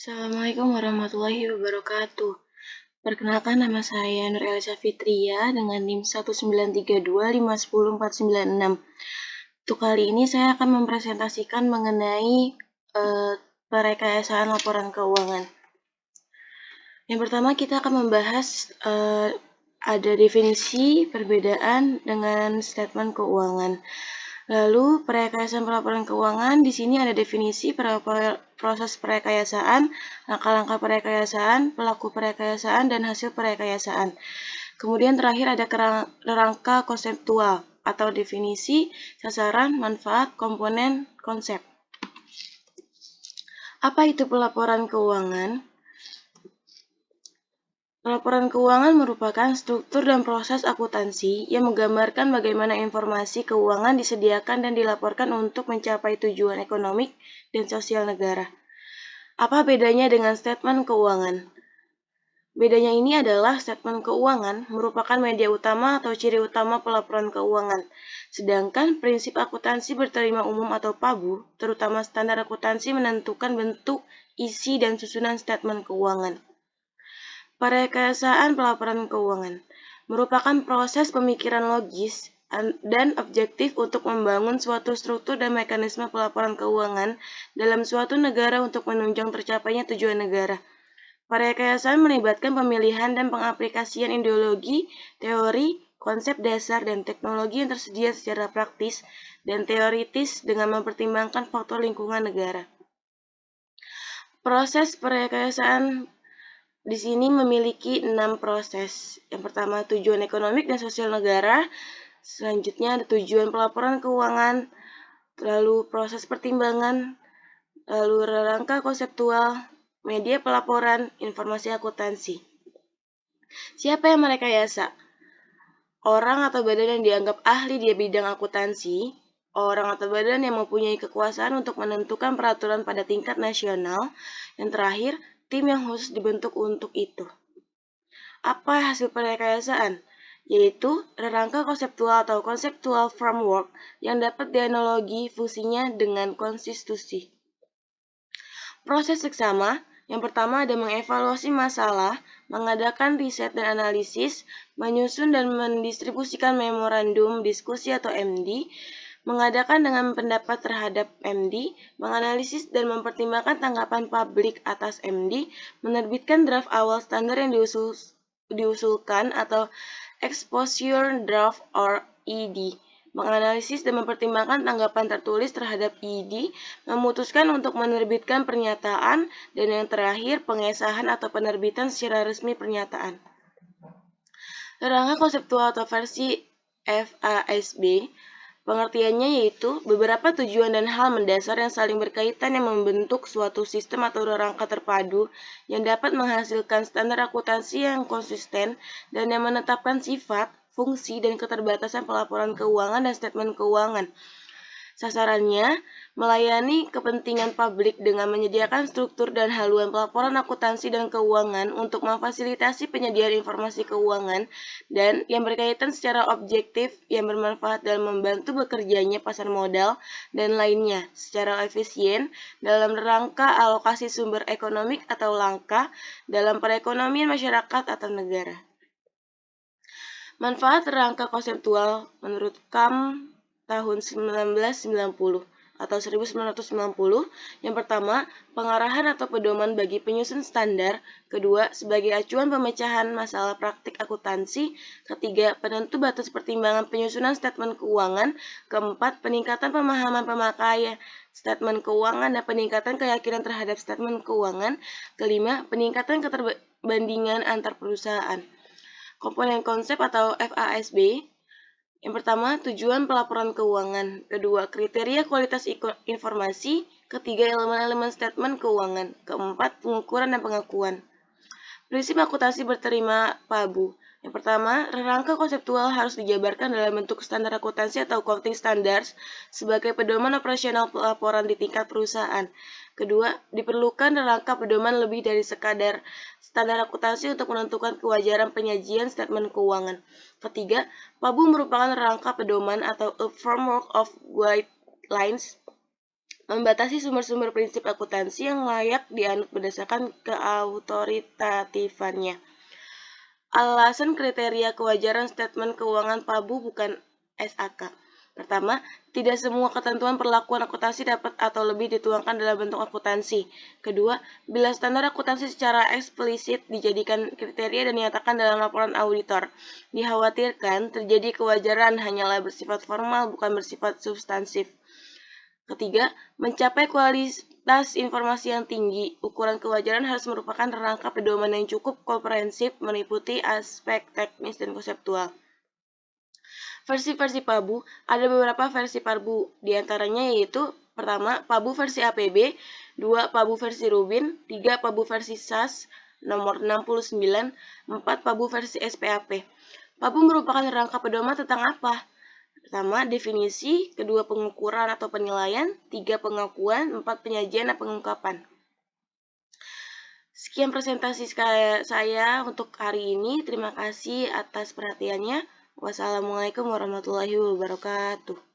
Assalamualaikum warahmatullahi wabarakatuh. Perkenalkan, nama saya Nur Elisa Fitria dengan NIM 19325104906. Untuk kali ini saya akan mempresentasikan mengenai perekayasaan laporan keuangan. Yang pertama kita akan membahas ada definisi perbedaan dengan statement keuangan. Lalu perekayasaan pelaporan keuangan, di sini ada definisi proses perekayasaan, langkah-langkah perekayasaan, pelaku perekayasaan, dan hasil perekayasaan. Kemudian terakhir ada kerangka konseptual atau definisi, sasaran, manfaat, komponen, konsep. Apa itu pelaporan keuangan? Laporan keuangan merupakan struktur dan proses akuntansi yang menggambarkan bagaimana informasi keuangan disediakan dan dilaporkan untuk mencapai tujuan ekonomi dan sosial negara. Apa bedanya dengan statement keuangan? Bedanya ini adalah statement keuangan merupakan media utama atau ciri utama pelaporan keuangan, sedangkan prinsip akuntansi berterima umum atau PABU, terutama standar akuntansi menentukan bentuk, isi, dan susunan statement keuangan. Perekayasaan pelaporan keuangan merupakan proses pemikiran logis dan objektif untuk membangun suatu struktur dan mekanisme pelaporan keuangan dalam suatu negara untuk menunjang tercapainya tujuan negara. Perekayasaan melibatkan pemilihan dan pengaplikasian ideologi, teori, konsep dasar, dan teknologi yang tersedia secara praktis dan teoritis dengan mempertimbangkan faktor lingkungan negara. Proses perekayasaan di sini memiliki 6 proses. Yang pertama, tujuan ekonomi dan sosial negara. Selanjutnya ada tujuan pelaporan keuangan, lalu proses pertimbangan, lalu rangka konseptual, media pelaporan, informasi akuntansi. Siapa yang merekayasa? Orang atau badan yang dianggap ahli di bidang akuntansi, orang atau badan yang mempunyai kekuasaan untuk menentukan peraturan pada tingkat nasional, yang terakhir, tim yang khusus dibentuk untuk itu. Apa hasil perekayasaan? Yaitu rangka konseptual atau conceptual framework yang dapat dianalogi fungsinya dengan konstitusi. Proses seksama, yang pertama ada mengevaluasi masalah, mengadakan riset dan analisis, menyusun dan mendistribusikan memorandum diskusi atau MD, mengadakan dengan pendapat terhadap MD, menganalisis dan mempertimbangkan tanggapan publik atas MD, menerbitkan draft awal standar yang diusulkan atau exposure draft or ED, menganalisis dan mempertimbangkan tanggapan tertulis terhadap ED, memutuskan untuk menerbitkan pernyataan, dan yang terakhir pengesahan atau penerbitan secara resmi pernyataan. Rangka konseptual atau versi FASB, pengertiannya yaitu beberapa tujuan dan hal mendasar yang saling berkaitan yang membentuk suatu sistem atau rangka terpadu yang dapat menghasilkan standar akuntansi yang konsisten dan yang menetapkan sifat, fungsi, dan keterbatasan pelaporan keuangan dan statement keuangan. Sasarannya, melayani kepentingan publik dengan menyediakan struktur dan haluan pelaporan akuntansi dan keuangan untuk memfasilitasi penyediaan informasi keuangan dan yang berkaitan secara objektif yang bermanfaat dalam membantu bekerjanya pasar modal dan lainnya secara efisien dalam rangka alokasi sumber ekonomi atau langkah dalam perekonomian masyarakat atau negara. Manfaat rangka konseptual menurut KAM tahun 1990 atau 1990. Yang pertama, pengarahan atau pedoman bagi penyusun standar. Kedua, sebagai acuan pemecahan masalah praktik akuntansi. Ketiga, penentu batas pertimbangan penyusunan statement keuangan. Keempat, peningkatan pemahaman pemakaian statement keuangan dan peningkatan keyakinan terhadap statement keuangan. Kelima, peningkatan keterbandingan antar perusahaan. Komponen konsep atau FASB. Yang pertama, tujuan pelaporan keuangan. Kedua, kriteria kualitas informasi. Ketiga, elemen-elemen statement keuangan. Keempat, pengukuran dan pengakuan. Prinsip akuntansi berterima PABU. Yang pertama, rangka konseptual harus dijabarkan dalam bentuk standar akuntansi atau accounting standards sebagai pedoman operasional pelaporan di tingkat perusahaan. Kedua, diperlukan rangka pedoman lebih dari sekadar standar akuntansi untuk menentukan kewajaran penyajian statement keuangan. Ketiga, PABU merupakan rangka pedoman atau a framework of guidelines Membatasi sumber-sumber prinsip akuntansi yang layak dianut berdasarkan keautoritatifan. Alasan kriteria kewajaran statement keuangan PABU bukan SAK. Pertama, tidak semua ketentuan perlakuan akuntansi dapat atau lebih dituangkan dalam bentuk akuntansi. Kedua, bila standar akuntansi secara eksplisit dijadikan kriteria dan dinyatakan dalam laporan auditor, dikhawatirkan terjadi kewajaran hanyalah bersifat formal bukan bersifat substansif. Ketiga, mencapai kualitas informasi yang tinggi, ukuran kewajaran harus merupakan rangka pedoman yang cukup komprehensif meliputi aspek teknis dan konseptual. Versi-versi PABU, ada beberapa versi PABU, diantaranya yaitu pertama, PABU versi APB, 2. PABU versi Rubin, 3. PABU versi SAS, nomor 69, 4. PABU versi SPAP. PABU merupakan rangka pedoman tentang apa? Pertama, definisi, kedua pengukuran atau penilaian, 3 pengakuan, 4 penyajian dan pengungkapan. Sekian presentasi saya untuk hari ini. Terima kasih atas perhatiannya. Wassalamualaikum warahmatullahi wabarakatuh.